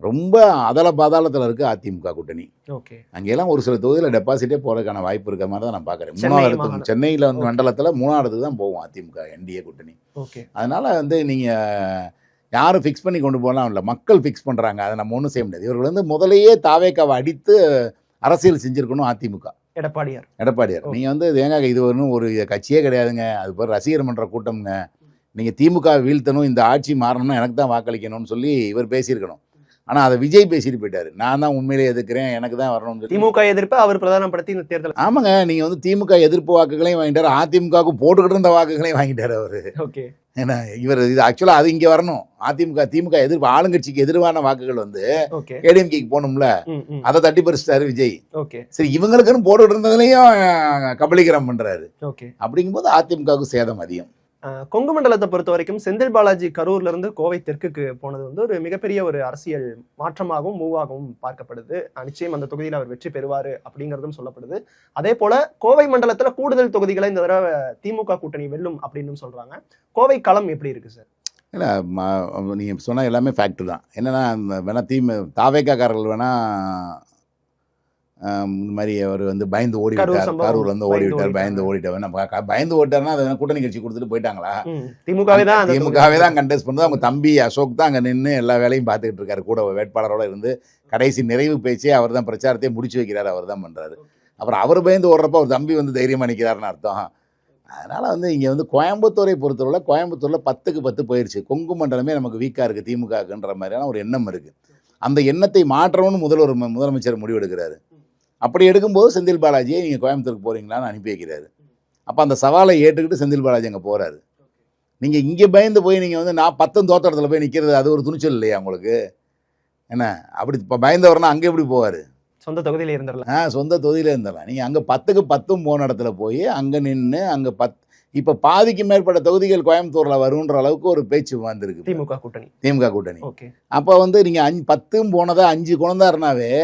ரொம்ப பாதாளத்தில் இருக்குது அதிமுக கூட்டணி. ஓகே, அங்கெல்லாம் ஒரு சில தொகுதியில் டெபாசிட்டே போகிறதுக்கான வாய்ப்பு இருக்கிற மாதிரி தான் நான் பார்க்குறேன். 3வது சென்னையில் வந்து மண்டலத்தில் 3வது தான் போகும் அதிமுக என்டிஏ கூட்டணி. ஓகே, அதனால் வந்து நீங்கள் யாரும் ஃபிக்ஸ் பண்ணி கொண்டு போகலாம் இல்லை, மக்கள் ஃபிக்ஸ் பண்ணுறாங்க. அதை நம்ம ஒன்றும் செய்ய முடியாது. இவர்கள் வந்து முதலையே தாவேக்காவை அடித்து அரசியல் செஞ்சுருக்கணும் அதிமுக. எடப்பாடியார் நீங்கள் வந்து ஏங்க இது ஒரு கட்சியே கிடையாதுங்க, அது பேர் ரசிகர் மன்ற கூட்டம்ங்க, நீங்கள் திமுக வீழ்த்தணும், இந்த ஆட்சி மாறணும்னா எனக்கு தான் வாக்களிக்கணும்னு சொல்லி இவர் பேசியிருக்கணும். ஆனால் அதை விஜய் பேசிட்டு போயிட்டாரு. நான் தான் உண்மையிலே எதிர்க்கிறேன், எனக்கு தான் வரணும்னு சொல்லி திமுக எதிர்ப்பு அவர் பிரதானப்படுத்தி இந்த தேர்தல். ஆமாங்க, நீங்கள் வந்து திமுக எதிர்ப்பு வாக்குகளையும் வாங்கிட்டார், அதிமுகவுக்கு போட்டுக்கிட்டு இருந்த வாக்குகளையும் வாங்கிட்டார் அவர். ஓகே, ஏன்னா இவர் இது ஆக்சுவலாக அது இங்கே வரணும். திமுக எதிர்ப்பு ஆளுங்கட்சிக்கு எதிர்வான வாக்குகள் வந்து ஏடிஎம்கேக்கு போகணும்ல, அதை தட்டி பறிச்சிட்டாரு விஜய். ஓகே, சரி, இவங்களுக்குன்னு போட்டுக்கிட்டு இருந்ததுலையும் கபலீகரம் பண்ணுறாரு. ஓகே, அப்படிங்கும்போது அதிமுகவுக்கு சேதம் அதிகம். கொங்கு மண்டலத்தை பொறுத்த வரைக்கும் செந்தில் பாலாஜி கரூர்ல இருந்து கோவை தெற்குக்கு போனது வந்து ஒரு மிகப்பெரிய ஒரு அரசியல் மாற்றமாகவும் மூவாகவும் பார்க்கப்படுது. நிச்சயம் அந்த தொகுதியில் அவர் வெற்றி பெறுவாரு அப்படிங்கிறதும் சொல்லப்படுது. அதே போல கோவை மண்டலத்துல கூடுதல் தொகுதிகளை இந்த தடவை திமுக கூட்டணி வெல்லும் அப்படின்னு சொல்றாங்க. கோவை களம் எப்படி இருக்கு சார்? இல்லை, நீங்கள் சொன்ன எல்லாமே ஃபேக்ட் தான். என்னன்னா வேணா தாவேக்காரர்கள் வேணா இந்த மாதிரி அவர் வந்து பயந்து ஓடிவிட்டார், கரூர் வந்து ஓடிவிட்டார், பயந்து ஓடிட்டார். பயந்து ஓட்டார்னா அதை கூட்டணி கட்சி கொடுத்துட்டு போயிட்டாங்களா? திமுகவே தான் கண்டெஸ்ட் பண்ணுறது. அவங்க தம்பி அசோக் தான் அங்கே நின்று எல்லா வேலையும் பார்த்துக்கிட்டு இருக்காரு, கூட வேட்பாளரோட இருந்து கடைசி நிறைவு பேச்சே அவர் தான், பிரச்சாரத்தையே முடிச்சு வைக்கிறார், அவர் தான் பண்ணுறாரு. அப்புறம் அவர் பயந்து ஓடுறப்ப அவர் தம்பி வந்து தைரியமாக நிற்கிறாருன்னு அர்த்தம். அதனால் வந்து இங்கே வந்து கோயம்புத்தூரை பொறுத்தவரை கோயம்புத்தூரில் 10க்கு 10 போயிடுச்சு. கொங்கு மண்டலமே நமக்கு வீக்காக இருக்குது திமுகன்ற மாதிரியான ஒரு எண்ணம் இருக்குது. அந்த எண்ணத்தை மாற்றணும்னு முதலமைச்சர் முடிவெடுக்கிறாரு. அப்படி எடுக்கும்போது செந்தில் பாலாஜியை நீங்கள் கோயம்புத்தூருக்கு போகிறீங்களான்னு அனுப்பி வைக்கிறாரு. அப்போ அந்த சவாலை ஏற்றுக்கிட்டு செந்தில் பாலாஜி அங்கே போகிறாரு. நீங்கள் இங்கே பயந்து போய் நீங்கள் வந்து நான் 10 தோட்டத்தில் போய் நிற்கிறது அது ஒரு துணிச்சல் இல்லையா உங்களுக்கு? என்ன அப்படி இப்போ பயந்தவர்னா அங்கே எப்படி போவார்? சொந்த தொகுதியில் இருந்துடலாம். சொந்த தொகுதியில் இருந்துடலாம். நீங்கள் அங்கே 10க்கு 10 போன இடத்துல போய் அங்கே நின்று அங்கே இப்போ பாதிக்கு மேற்பட்ட தொகுதிகள் கோயம்புத்தூரில் வருன்ற அளவுக்கு ஒரு பேச்சு வந்திருக்கு திமுக கூட்டணி. ஓகே, அப்போ வந்து நீங்கள் 10 போனதா 5 குழந்தாருனாவே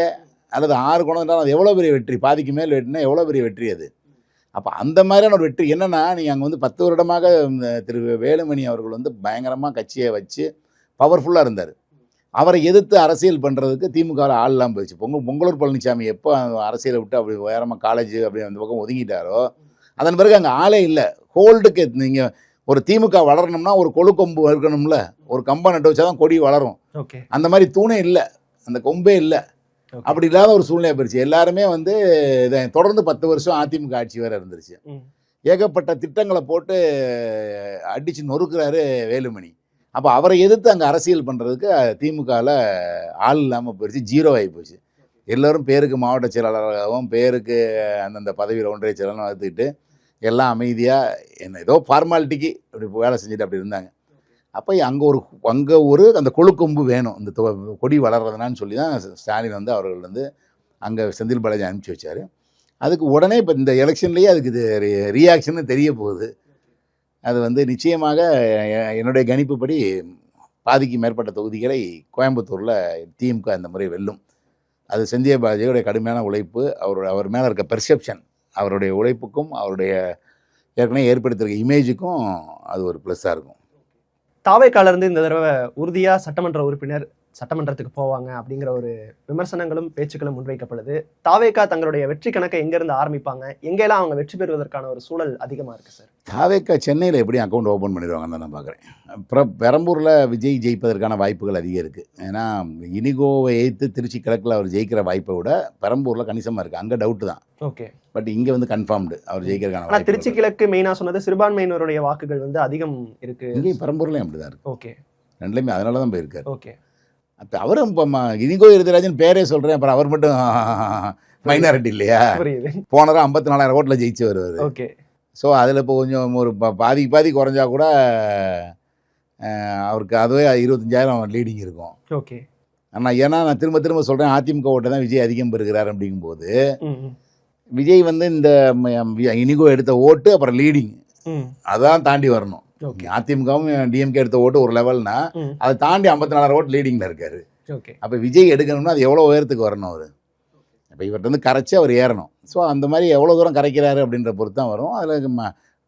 அல்லது 6 குழந்தைனாலும் அது எவ்வளோ பெரிய வெற்றி, பாதிக்கு மேல் வெற்றினா எவ்வளோ பெரிய வெற்றி அது. அப்போ அந்த மாதிரியான ஒரு வெற்றி என்னென்னா, நீங்கள் அங்கே வந்து 10 வருடமாக திரு வேலுமணி அவர்கள் வந்து பயங்கரமாக கட்சியை வச்சு பவர்ஃபுல்லாக இருந்தார். அவரை எதிர்த்து அரசியல் பண்ணுறதுக்கு திமுகவில் ஆள்லாம் போயிடுச்சு. பொங்கலூர் பழனிசாமி எப்போ அரசியலை விட்டு அப்படி உயரமாக காலேஜ் அப்படி அந்த பக்கம் ஒதுங்கிட்டாரோ அதன் பிறகு அங்கே ஆளே இல்லை. ஹோல்டுக்கு நீங்கள் ஒரு திமுக வளரணும்னா ஒரு கொம்பு இருக்கணும்ல, ஒரு கம்பை நட்டு வச்சா தான் கொடி வளரும். அந்த மாதிரி தூணே இல்லை, அந்த கொம்பே இல்லை. அப்படி இல்லாத ஒரு சூழ்நிலை போயிடுச்சு. எல்லாருமே வந்து தொடர்ந்து 10 வருஷம் அதிமுக ஆட்சி வேறு இருந்துருச்சு. ஏகப்பட்ட திட்டங்களை போட்டு அடித்து நொறுக்கிறாரு வேலுமணி. அப்போ அவரை எதிர்த்து அங்கே அரசியல் பண்ணுறதுக்கு திமுகவில் ஆள் இல்லாமல் போயிடுச்சு, ஜீரோ ஆகி போச்சு. எல்லோரும் பேருக்கு மாவட்ட செயலாளராகவும் பேருக்கு அந்தந்த பதவியில் ஒன்றிய செயலாளரும் வளர்த்துக்கிட்டு எல்லாம் அமைதியாக என்ன ஏதோ ஃபார்மாலிட்டிக்கு இப்படி வேலை செஞ்சுட்டு அப்படி இருந்தாங்க. அப்போ அங்கே ஒரு அந்த கொழுக்கொம்பு வேணும் இந்த கொடி வளர்றதுனான்னு சொல்லி தான் ஸ்டாலின் வந்து அவர்கள் வந்து அங்கே செந்தில் பாலாஜி அனுப்பிச்சி வச்சார். அதுக்கு உடனே இப்போ இந்த எலெக்ஷன்லேயே அதுக்கு இது ரியாக்ஷன்னு தெரிய போகுது. அது வந்து நிச்சயமாக என்னுடைய கணிப்புப்படி பாதிக்கு மேற்பட்ட தொகுதிகளை கோயம்புத்தூரில் திமுக இந்த முறை வெல்லும். அது செந்தில் பாலாஜியோடைய கடுமையான உழைப்பு, அவர் மேலே இருக்க பெர்செப்ஷன், அவருடைய உழைப்புக்கும் அவருடைய ஏற்கனவே ஏற்படுத்தியிருக்க இமேஜுக்கும் அது ஒரு ப்ளஸ்ஸாக இருக்கும். தாவேக்காலிருந்து இந்த தடவை உறுதியா சட்டமன்ற உறுப்பினர் சட்டமன்றத்துக்கு போவாங்க அப்படிங்கிற ஒரு விமர்சனங்களும் பேச்சுக்களும் முன்வைக்கப்படுது. தாவேக்கா தங்களுடைய வெற்றி கணக்கை எங்கேருந்து ஆரம்பிப்பாங்க, எங்கெல்லாம் அவங்க வெற்றி பெறுவதற்கான ஒரு சூழல் அதிகமாக இருக்குது சார்? தாவேக்கா சென்னையில் எப்படி அக்கௌண்ட் ஓப்பன் பண்ணிடுவாங்கன்னு தான் நான் பார்க்குறேன். அப்புறம் பெரம்பூரில் விஜய் ஜெயிப்பதற்கான வாய்ப்புகள் அதிகம் இருக்குது. ஏன்னா இனிகோவை எதிர்த்து திருச்சி கிழக்கில் அவர் ஜெயிக்கிற வாய்ப்பை விட பெரம்பூரில் கணிசமாக இருக்குது. அங்கே டவுட்டு தான். ஓகே. பட் இங்கே வந்து கன்ஃபார்ம்டு அவர் ஜெயிக்கிறதுக்கான. ஆனால் திருச்சி கிழக்கு மெயினாக சொன்னது சிறுபான்மையினருடைய வாக்குகள் வந்து அதிகம் இருக்குது. இங்கேயும் பெரம்பூர்லேயும் அப்படி தான் இருக்குது. ஓகே. ரெண்டுலேயுமே அதனால தான் போயிருக்காரு. ஓகே. அப்போ அவரும் இப்போ இனிகோ இருதராஜன் பேரே சொல்கிறேன், அப்புறம் அவர் மட்டும் மைனாரிட்டி இல்லையா? போனதான் 54,000 ஓட்டில் ஜெயிச்சு வருவார். ஓகே. ஸோ அதில் இப்போ கொஞ்சம் ஒரு பாதி குறைஞ்சா கூட அவருக்கு அதுவே 25,000 லீடிங் இருக்கும். ஓகே. ஆனால் ஏன்னா நான் திரும்ப சொல்கிறேன், அதிமுக ஓட்டை தான் விஜய் அதிகம் பெறுகிறார். அப்படிங்கும்போது விஜய் வந்து இந்த இனிகோ எடுத்த ஓட்டு அப்புறம் லீடிங் அதான் தாண்டி வரணும். அதிமுகவும் டிஎம்கே எடுத்த ஓட்டு ஒரு லெவல்னா அதை தாண்டி 54,000 ஓட்டு லீடிங்கில் இருக்காரு. அப்போ விஜய் எடுக்கணும்னா அது எவ்வளோ உயரத்துக்கு வரணும் அவர். இப்போ இவர்கிட்ட வந்து கரைச்சி அவர் ஏறணும். ஸோ அந்த மாதிரி எவ்வளோ தூரம் கரைக்கிறாரு அப்படின்ற பொறுத்து தான் வரும். அதில்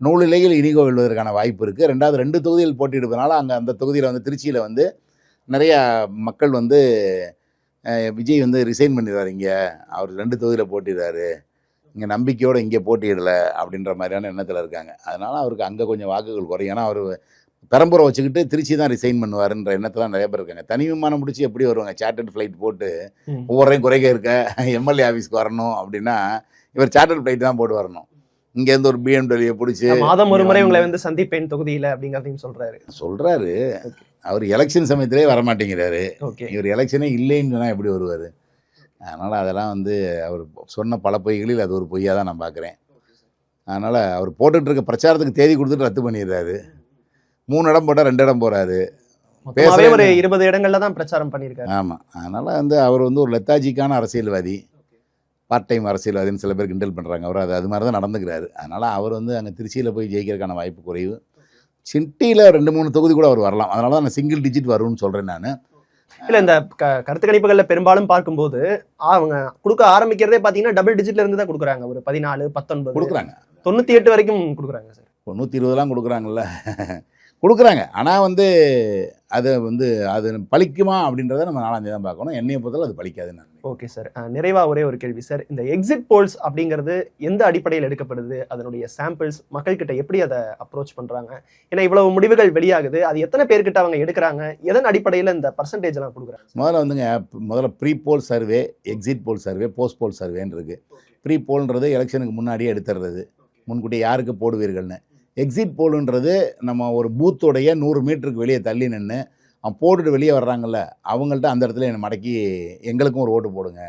நூலிலையில் இனிகோ வெல்வதற்கான வாய்ப்பு இருக்குது. ரெண்டாவது 2 தொகுதியில் போட்டியிடுவதனால அங்கே அந்த தொகுதியில் வந்து திருச்சியில் வந்து நிறையா மக்கள் வந்து விஜய் வந்து ரிசைன் பண்ணிடுறாரு, இங்கே அவர் 2 தொகுதியில் போட்டிடுறாரு, இங்கே நம்பிக்கையோடு இங்கே போட்டியிடலை அப்படின்ற மாதிரியான எண்ணத்தில் இருக்காங்க. அதனால் அவருக்கு அங்கே கொஞ்சம் வாக்குகள் குறையும். ஏன்னா அவர் பெரம்பூரை வச்சுக்கிட்டு திருச்சி தான் ரிசைன் பண்ணுவாருன்ற எண்ணத்தில் தான் நிறைய பேர் இருக்காங்க. தனி விமானம் பிடிச்சி எப்படி வருவாங்க? சார்ட்டர்ட் ஃப்ளைட் போட்டு ஒவ்வொருத்தையும் குறைக்க இருக்க எம்எல்ஏ ஆஃபீஸ்க்கு வரணும் அப்படின்னா இவர் சார்ட்டர்ட் ஃப்ளைட் தான் போட்டு வரணும். இங்கேருந்து ஒரு BMW பிடிச்சி மாதம் ஒரு முறை உங்களை வந்து சந்திப்பேன் தொகுதியில் அப்படிங்கிறதையும் சொல்கிறாரு. அவர் எலெக்ஷன் சமயத்திலே வரமாட்டேங்கிறாரு. இவர் எலெக்ஷனே இல்லைன்னு சொன்னால் எப்படி வருவார்? அதனால் அதெல்லாம் வந்து அவர் சொன்ன பல பொய்களில் அது ஒரு பொய்யாக தான் நான் பார்க்குறேன். அதனால் அவர் போட்டுட்ருக்க பிரச்சாரத்துக்கு தேதி கொடுத்துட்டு ரத்து பண்ணிடுறாரு. 3 இடம் போட்டால் 2 இடம் போகிறாரு. பேசவே ஒரு 20 இடங்கள்ல தான் பிரச்சாரம் பண்ணியிருக்காரு. ஆமாம். அதனால் வந்து அவர் வந்து ஒரு லெத்தாஜிக்கான அரசியல்வாதி, பார்ட் டைம் அரசியல்வாதின்னு சில பேர் கிண்டல் பண்ணுறாங்க. அவர் அது மாதிரி தான் நடந்துக்கிறாரு. அதனால் அவர் வந்து அங்கே திருச்சியில் போய் ஜெயிக்கிறதுக்கான வாய்ப்பு குறைவு. சிட்டியில் 2-3 தொகுதி கூட அவர் வரலாம். அதனால தான் நான் சிங்கிள் டிஜிட் வரும்னு சொல்கிறேன். நான் இல்லை, இந்த கருத்து கணிப்புகளில் பெரும்பாலும் பார்க்கும்போது அவங்க கொடுக்க ஆரம்பிக்கிறதே பார்த்தீங்கன்னா டபுள் டிஜிட்ல இருந்து தான் கொடுக்குறாங்க. ஒரு 14, 19 கொடுக்குறாங்க, 98 வரைக்கும் கொடுக்குறாங்க சார். 120 கொடுக்குறாங்கல்ல கொடுக்குறாங்க. ஆனால் வந்து அது பலிக்குமா அப்படின்றத நம்ம நாளாஞ்சு தான் பார்க்கணும். என்னையை பொறுத்தவரை அது பலிக்காதுன்னு. Okay sir. நிறைவாக ஒரே ஒரு கேள்வி சார். இந்த எக்ஸிட் போல்ஸ் அப்படிங்கிறது எந்த அடிப்படையில் எடுக்கப்படுது? அதனுடைய சாம்பிள்ஸ் மக்கள்கிட்ட எப்படி அதை அப்ரோச் பண்ணுறாங்க? ஏன்னா இவ்வளவு முடிவுகள் வெளியாகுது, அது எத்தனை பேர்கிட்ட அவங்க எடுக்கிறாங்க? எதன் அடிப்படையில் இந்த பர்சன்டேஜ் எல்லாம் கொடுக்குறாங்க? முதல்ல pre poll survey, exit poll survey, post poll சர்வேன்னு இருக்குது. ப்ரீ போல்ன்றது எலெக்ஷனுக்கு முன்னாடியே எடுத்துடுறது, முன்கூட்டியே யாருக்கு போடுவீர்கள்னு. எக்ஸிட் போலுன்றது நம்ம ஒரு பூத்தோடைய 100 மீட்டருக்கு வெளியே தள்ளி நின்று அவன் போட்டுட்டு வெளியே வர்றாங்கல்ல, அவங்கள்ட்ட அந்த இடத்துல என்னை மடக்கி எங்களுக்கும் ஒரு ஓட்டு போடுங்க,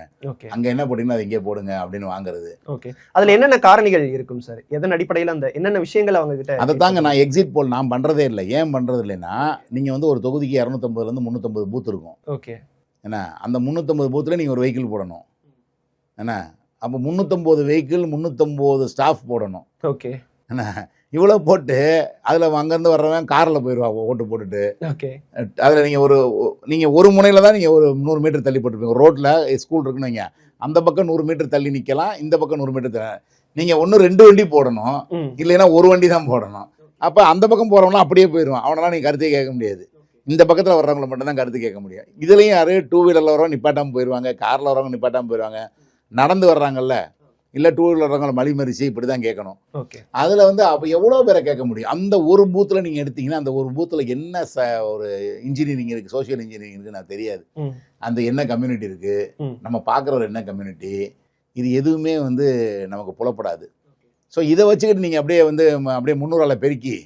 அங்கே என்ன போட்டிங்கன்னா அது இங்கே போடுங்க அப்படின்னு வாங்குறது. ஓகே. அதில் என்னென்ன காரணிகள் இருக்கும் சார்? எதன் அடிப்படையில் அந்த என்னென்ன விஷயங்கள் அவங்க கிட்ட? அதை தாங்க நான் எக்ஸிட் போல் நான் பண்ணுறதே இல்லை. ஏன் பண்ணுறது இல்லைன்னா, நீங்கள் வந்து ஒரு தொகுதிக்கு 250 350 பூத் இருக்கும். ஓகே. ஏன்னா அந்த 350 பூத்தில் நீங்கள் ஒரு வெஹிக்கிள் போடணும். ஏன்னா அப்போ 350 வெஹிக்கிள் 350 ஸ்டாஃப் போடணும். ஓகே. ஏன்னா இவ்வளோ போட்டு அதில் அங்கேருந்து வர்றவன் காரில் போயிடுவாங்க ஓட்டு போட்டுட்டு. ஓகே. அதில் நீங்கள் ஒரு முனையில் தான் நீங்கள் ஒரு 100 மீட்டர் தள்ளி போட்டுருப்பீங்க. ரோட்டில் ஸ்கூல் இருக்குன்னு வைங்க, அந்த பக்கம் 100 மீட்டர் தள்ளி நிற்கலாம், இந்த பக்கம் 100 மீட்டர் நீங்கள் ஒன்று 2 வண்டி போடணும், இல்லைன்னா ஒரு வண்டி தான் போடணும். அப்போ அந்த பக்கம் போகிறவங்களாம் அப்படியே போயிடுவான். அவனெல்லாம் நீங்கள் கருத்தே கேட்க முடியாது. இந்த பக்கத்தில் வர்றவங்களை மட்டும் தான் கருத்து கேட்க முடியும். இதுலேயும் யார் 2 வீலரில் வரவங்க நிப்பாட்டாமல் போயிடுவாங்க, காரில் வரவங்க நிப்பாட்டாமல் போயிடுவாங்க, நடந்து வர்றாங்கல்ல, இல்லை 2 வீலர் வரவங்களை மலி மறிச்சு இப்படி தான் கேட்கணும். ஓகே. அதில் வந்து அப்போ எவ்வளோ பேரை கேட்க முடியும்? அந்த ஒரு பூத்தில் நீங்கள் எடுத்தீங்கன்னா அந்த ஒரு பூத்தில் என்ன ஒரு இன்ஜினியரிங் இருக்குது, சோஷியல் இன்ஜினியரிங் இருக்குது நான் தெரியாது. அந்த என்ன கம்யூனிட்டி இருக்குது, நம்ம பார்க்குற ஒரு என்ன கம்யூனிட்டி, இது எதுவுமே வந்து நமக்கு புலப்படாது. ஸோ இதை வச்சுக்கிட்டு நீங்கள் அப்படியே வந்து அப்படியே 300 பெருக்கி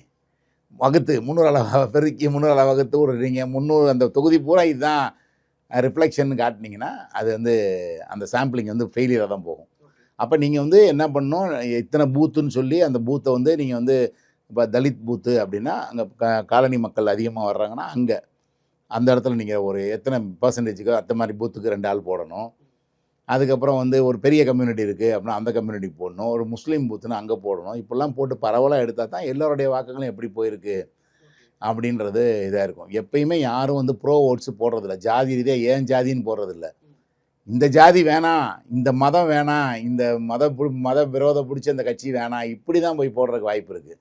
வகுத்து 300 பெருக்கி 300 வகுத்து விடுறீங்க. 300 அந்த தொகுதி பூரா இதுதான் ரிஃப்ளெக்ஷன் காட்டினீங்கன்னா அது வந்து அந்த சாம்பிளிங் வந்து ஃபெயிலியராக தான் போகும். அப்போ நீங்கள் வந்து என்ன பண்ணணும், இத்தனை பூத்துன்னு சொல்லி அந்த பூத்தை வந்து நீங்கள் வந்து இப்போ தலித் பூத்து அப்படின்னா அங்கே காலனி மக்கள் அதிகமாக வர்றாங்கன்னா அங்கே அந்த இடத்துல நீங்கள் ஒரு எத்தனை பர்சன்டேஜுக்கோ அந்த மாதிரி பூத்துக்கு 2 ஆள் போடணும். அதுக்கப்புறம் வந்து ஒரு பெரிய கம்யூனிட்டி இருக்குது அப்படின்னா அந்த கம்யூனிட்டிக்கு போடணும். ஒரு முஸ்லீம் பூத்துன்னு அங்கே போடணும். இப்படிலாம் போட்டு பரவலாக எடுத்தால் தான் எல்லோருடைய வாக்குகளும் எப்படி போயிருக்கு அப்படின்றது இதாக இருக்கும். எப்பயுமே யாரும் வந்து ப்ரோ ஓட்ஸு போடுறதில்ல. ஜாதி ரீதியாக ஏன் ஜாதின்னு போடுறதில்ல. இந்த ஜாதி வேணாம், இந்த மதம் வேணாம், இந்த மத விரோதம் பிடிச்ச இந்த கட்சி வேணாம், இப்படி தான் போய் போடுறதுக்கு வாய்ப்பு இருக்குது.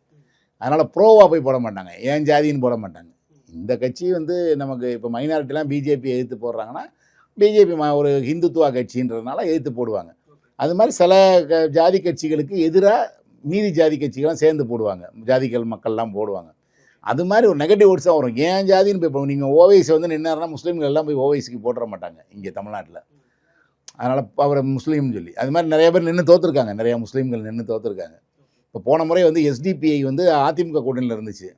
அதனால் ப்ரோவாக போய் போட மாட்டாங்க, ஏன் ஜாதின்னு போட மாட்டாங்க. இந்த கட்சி வந்து நமக்கு இப்போ மைனாரிட்டிலாம் பிஜேபி எதிர்த்து போடுறாங்கன்னா பிஜேபி ஒரு ஹிந்துத்துவா கட்சின்றதுனால எதிர்த்து போடுவாங்க. அது மாதிரி சில ஜாதி கட்சிகளுக்கு எதிராக மீதி ஜாதி கட்சிகள்லாம் சேர்ந்து போடுவாங்க, ஜாதிகள் மக்கள்லாம் போடுவாங்க. அது மாதிரி ஒரு நெகட்டிவ் ஓட்ஸ் தான் வரும். ஏன் ஜாதின்னு போய் இப்போ நீங்கள் ஓவைசி வந்து நின்னாருன்னா முஸ்லீம்கள் எல்லாம் போய் ஓவைசிக்கு போட்டுற மாட்டாங்க இங்கே தமிழ்நாட்டில். அதனால் அவர் முஸ்லீம்னு சொல்லி அது மாதிரி நிறைய பேர் நின்று தோற்றுருக்காங்க, நிறையா முஸ்லீம்கள் நின்று தோற்றுருக்காங்க. இப்போ போன முறை வந்து எஸ்டிபிஐ வந்து அதிமுக கூட்டணியில் இருந்துச்சு.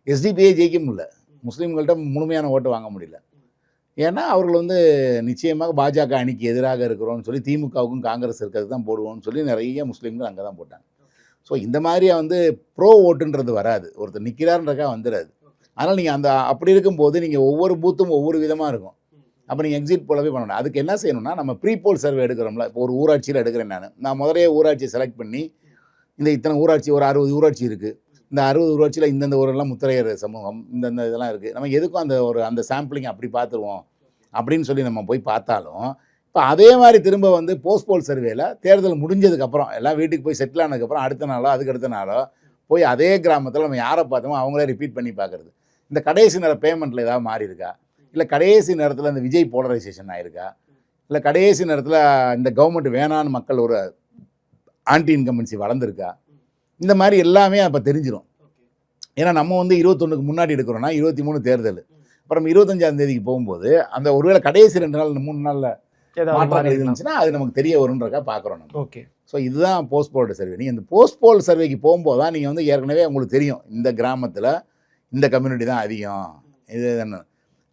எஸ்டிபிஐ ஜெயிக்க முடியல, முஸ்லீம்கள்ட்ட முழுமையான ஓட்டு வாங்க முடியல. ஏன்னா அவர்கள் வந்து நிச்சயமாக பாஜக அணிக்கு எதிராக இருக்கிறோன்னு சொல்லி திமுகவுக்கும் காங்கிரஸ் இருக்கிறது தான் போடுவோம்னு சொல்லி நிறைய முஸ்லீம்கள் அங்கே தான் போட்டாங்க. ஸோ இந்த மாதிரியா வந்து ப்ரோ ஓட்டுன்றது வராது, ஒருத்தர் நிற்கிறாருன்றக்கா வந்துடாது. அதனால் நீங்கள் அந்த அப்படி இருக்கும்போது நீங்கள் ஒவ்வொரு பூத்தும் ஒவ்வொரு விதமாக இருக்கும். அப்போ நீங்கள் எக்ஸிட் போலவே பண்ணணும். அதுக்கு என்ன செய்யணும்னா, நம்ம ப்ரீ போல் சர்வே எடுக்கிறோம்ல. இப்போ ஒரு ஊராட்சியில் எடுக்கிறேன் நான் முதலே ஊராட்சியை செலக்ட் பண்ணி இந்த இத்தனை ஊராட்சி ஒரு 60 ஊராட்சி இருக்குது, இந்த 60 ஊராட்சியில் இந்தந்த ஊரெல்லாம் முத்திரையர் சமூகம் இந்தந்த இதெல்லாம் இருக்குது, நம்ம எதுக்கும் அந்த சாம்பிளிங் அப்படி பார்த்துருவோம் அப்படின்னு சொல்லி நம்ம போய் பார்த்தாலும், இப்போ அதே மாதிரி திரும்ப வந்து போஸ்ட் போல் சர்வேல தேர்தல் முடிஞ்சதுக்கப்புறம் எல்லாம் வீட்டுக்கு போய் செட்டில் ஆனதுக்கப்புறம் அடுத்த நாளோ அதுக்கு அடுத்த நாளோ போய் அதே கிராமத்தில் நம்ம யாரை பார்த்தோமோ அவங்களே ரிப்பீட் பண்ணி பார்க்குறது. இந்த கடைசி நேர பேமெண்ட்டில் ஏதாவது மாறி இருக்கா, இல்லை கடைசி நேரத்தில் இந்த விஜய் போலரைசேஷன் ஆகிருக்கா, இல்லை கடைசி நேரத்தில் இந்த கவர்மெண்ட் வேணான்னு மக்கள் ஒரு ஆன்டி இன்கம்பன்சி வளர்ந்துருக்கா, இந்த மாதிரி எல்லாமே அப்போ தெரிஞ்சிடும். ஏன்னா நம்ம வந்து 21க்கு முன்னாடி எடுக்கிறோன்னா 23 தேர்தல், அப்புறம் 25ஆம் தேதிக்கு போகும்போது அந்த ஒருவேளை கடைசி 2 நாள் 3 நாளில் மாற்றங்கள் இருந்துச்சுன்னா அது நமக்கு தெரிய வரும்ன்றக்கா பார்க்குறோம் நம்ம. ஓகே. ஸோ இதுதான் போஸ்ட் போல் சர்வே. நீங்கள் இந்த போஸ்ட் போல் சர்வேக்கு போகும்போது தான் நீங்கள் வந்து ஏற்கனவே உங்களுக்கு தெரியும் இந்த கிராமத்தில் இந்த கம்யூனிட்டி தான் அதிகம் இது என்ன.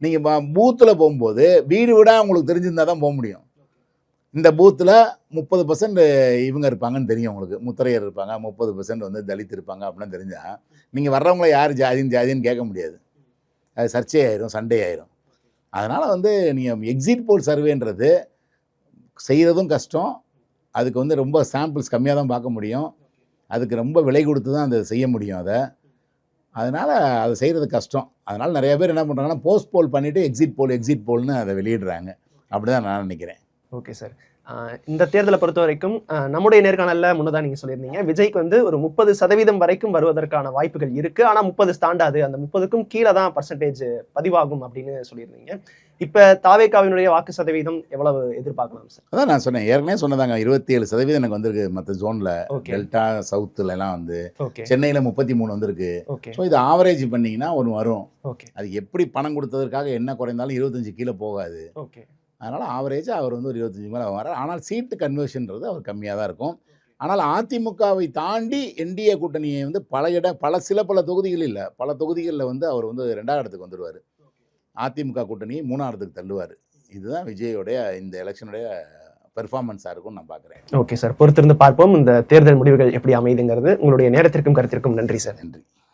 நீங்கள் பூத்தில் போகும்போது வீடு வீடாக உங்களுக்கு தெரிஞ்சிருந்தால் தான் போக முடியும். இந்த பூத்தில் 30% இவங்க இருப்பாங்கன்னு தெரியும் உங்களுக்கு, முத்திரையர் இருப்பாங்க, 30% வந்து தலித் இருப்பாங்க அப்படின்னு தெரிஞ்சால் நீங்கள் வர்றவங்கள யார் ஜாதின்னு கேட்க முடியாது, அது சர்ச்சை ஆயிரும், சண்டே ஆயிரும். அதனால் வந்து நீங்கள் எக்ஸிட் போல் சர்வேன்றது செய்கிறதும் கஷ்டம், அதுக்கு வந்து ரொம்ப சாம்பிள்ஸ் கம்மியாக தான் பார்க்க முடியும், அதுக்கு ரொம்ப விலை கொடுத்து தான் அதை செய்ய முடியும். அதனால் அதை செய்கிறது கஷ்டம். அதனால் நிறைய பேர் என்ன பண்ணுறாங்கன்னா போஸ்ட் போல் பண்ணிவிட்டு எக்ஸிட் போல்னு அதை வெளியிடுறாங்க. அப்படி தான் நான் நினைக்கிறேன். Okay sir. இந்த தேர்தலை பொறுத்த வரைக்கும் நம்முடைய நேர்காணலில் முன்னதாக நீங்கள் சொல்லியிருந்தீங்க விஜய்க்கு வந்து ஒரு 30% வரைக்கும் வருவதற்கான வாய்ப்புகள் இருக்குது, ஆனால் 30 தாண்டாது, அந்த 30க்கும் கீழே தான் பர்சன்டேஜ் பதிவாகும் அப்படின்னு சொல்லியிருந்தீங்க. இப்போ தாவேகாவினுடைய வாக்கு சதவீதம் எவ்வளவு எதிர்பார்க்கலாம் சார்? அதான் நான் சொன்னேன், ஏற்கனவே சொன்னதாங்க, 27% எனக்கு வந்திருக்கு மற்ற ஜோனில், டெல்டா சவுத்துலலாம் வந்து, சென்னையில் 33 வந்திருக்கு. ஸோ இது ஆவரேஜ் பண்ணிங்கன்னா ஒன்று வரும். அது எப்படி பணம் கொடுத்ததற்காக என்ன குறைந்தாலும் 25 கீழே போகாது. அதனால் ஆவரேஜாக அவர் வந்து ஒரு 25 மேலே வரார். ஆனால் சீட்டு கன்வர்ஷன்றது அவர் கம்மியாக தான் இருக்கும். ஆனால் அதிமுகவை தாண்டி என்டிஏ கூட்டணியை வந்து பல தொகுதிகள் இல்லை, பல தொகுதிகளில் வந்து அவர் வந்து 2ஆவது இடத்துக்கு வந்துடுவார். அதிமுக கூட்டணியை 3ஆவது இடத்துக்கு தள்ளுவார். இதுதான் விஜயோடைய இந்த எலெக்ஷனுடைய பெர்ஃபார்மன்ஸாக இருக்கும்னு நான் பார்க்குறேன். ஓகே சார், பொறுத்திருந்து பார்ப்போம் இந்த தேர்தல் முடிவுகள் எப்படி அமைதுங்கிறது. உங்களுடைய நேரத்திற்கும் கருத்திற்கும் நன்றி சார். நன்றி.